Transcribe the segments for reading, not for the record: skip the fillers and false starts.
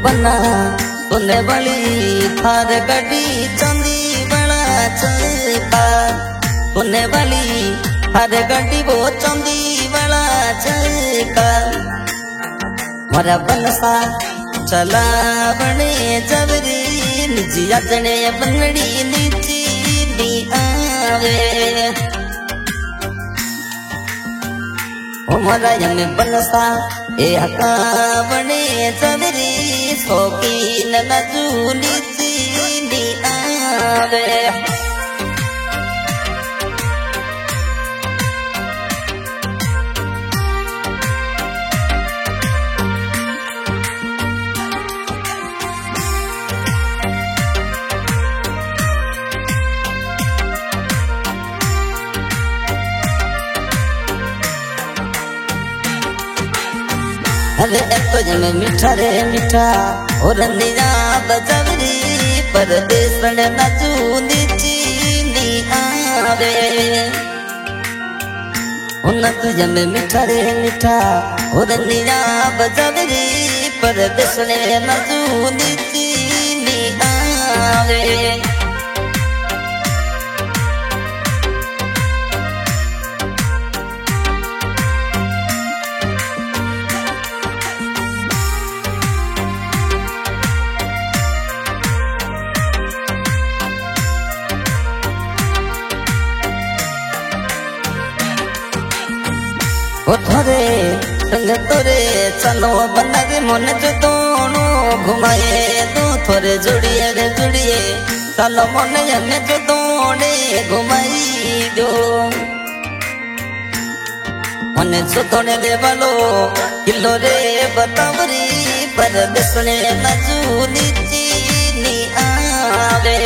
बना सुने वाली थार गड्डी चांदी बड़ा चलता सुने वाली थार गड्डी वो चांदी बड़ा चलता मरा बनसा चला बने जबरी निजिया जने बनड़ी नीची नी आवे मरा यमे बनसा ए हका बने जबरी सोकी नजूली नी आवे अरे तो जमे मीठा रे मीठा और निया बजवरी परदेस नचूंदी चीनी आवे उन तो जमे मीठा रे मीठा और निया बजवरी परदेस नचूंदी चीनी आवे थोरे संग तोरे चलो बनर मन जो दोनों घुमाए दो थोरे जुड़िए रे जुड़िए चलो मन यने जो दोने घुमाई दो मन जो दोने दे बालो किलो रे बतावरी पर बिसने नजूनी चीनी आवे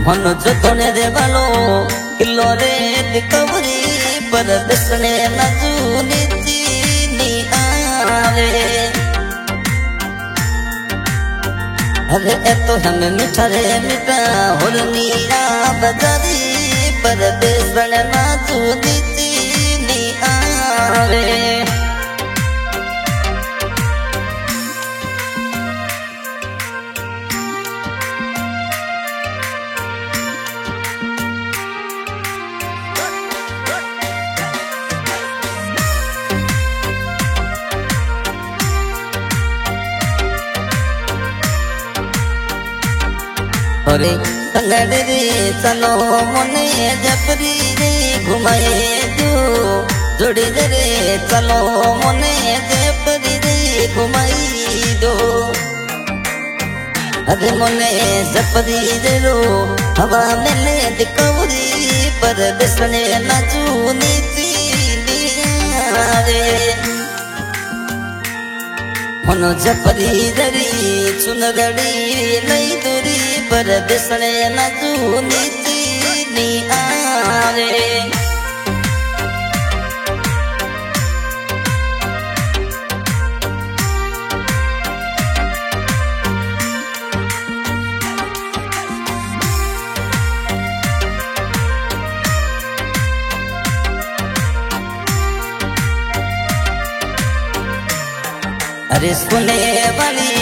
मन जो दोने दे बालो किलो रे दिकवरी पर बिसने नजूनी चीनी आवे अरे तो हम मीठा रे मीठा और नीरा बजारी पर बिसने नजूनी चीनी आवे अरे संगड़ रे चलो मने जपरी रे घुमाए दो जोड़ी रे चलो मने जपरी रे घुमाई दो अरे मने जपरी रे रो हवा मिले दिकवरी पर बिसने नचूनी चीनी आवे मनो जपरी जरी सुनगड़ी नहीं दूरी पर बिसने नजूनी चीनी आवे अरे सुने वाली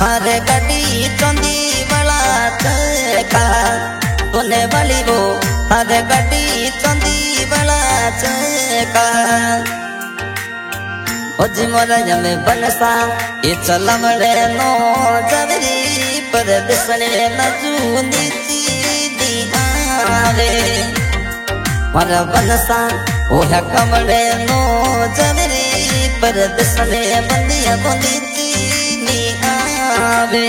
हर गड्डी चांदी बड़ा चका सुने वाली वो हर गड्डी चांदी बड़ा चका ओज मोरा यमे बनसा ये चलमड़े नो जवरी पर बिसने नजूनी चीनी आवे मोरा बनसा ओ है कमड़े नो जवरी पर बिसने बंदिया बोली चीनी आवे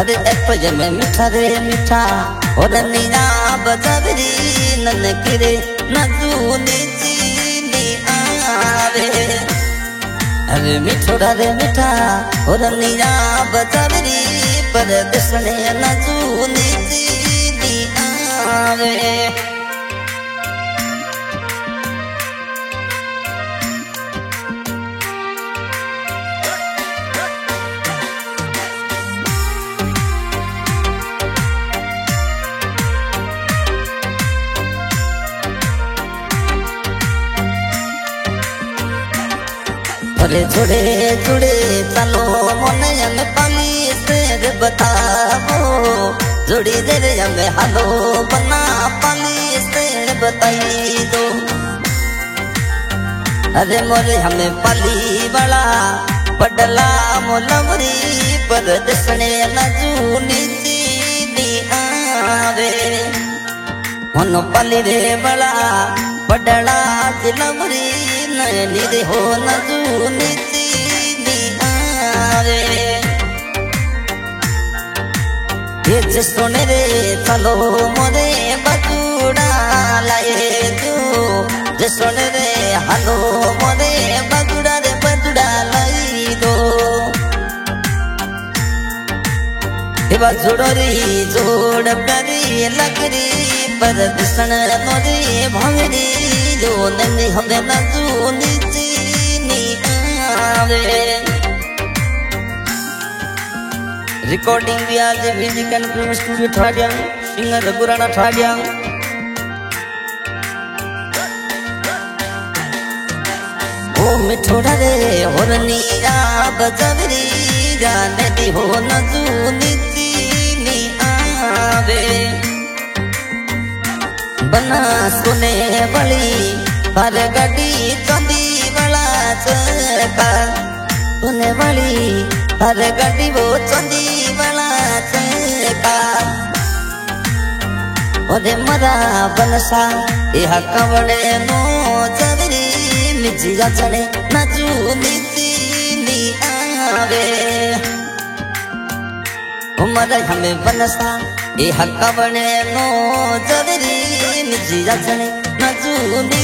अरे तो यमे मीठा रे मीठा और नीरा बजवरी नन किरे नजूनी चीनी आवे अरे मिठोड़ा रे मीठा और नीरा बजवरी पर बिसने नजूनी चीनी आवे अरे जुड़े जुड़े चलो मन हमें पाली शेर बताओ जोड़ी दे रे हमें हालो बना पाली शेर बताई दो। अरे मोरे हमें पाली वाला पडला मोलवरी पर दसने नजूनी नी आवे मन पाली रे बड़ा पडला जिलवरी नयनी रे हो नजूनी नी आवे ये सोने रे चलो मोरे बजूड़ा लाए दो जे सोने रे हालो मोरे बजूड़ा रे बजूड़ा लाई दो बजूड़ोरी जोड़ करी लगरी पर दिसण मोरे भंगरी जो नंदी हमें नजूनी नी आवे। रिकॉर्डिंग भी आज music and film studio Thadiya singer Raghurana Thadiya. ओ मिठोड़ा रे होरनिया बजवरी जाने दी हो नजूनी नी आवे बना सुने वाली पर गड्डी चंदी वाला चका सुने वाली पर गड्डी वो चंदी वाला चका ओरे मरा बनसा यह कवड़े नो जवरी मिजिया चढ़े नजूनी नी आवे उमर हमें बनसा यह कवड़े नो जवरी मिजिया चढ़े नजूनी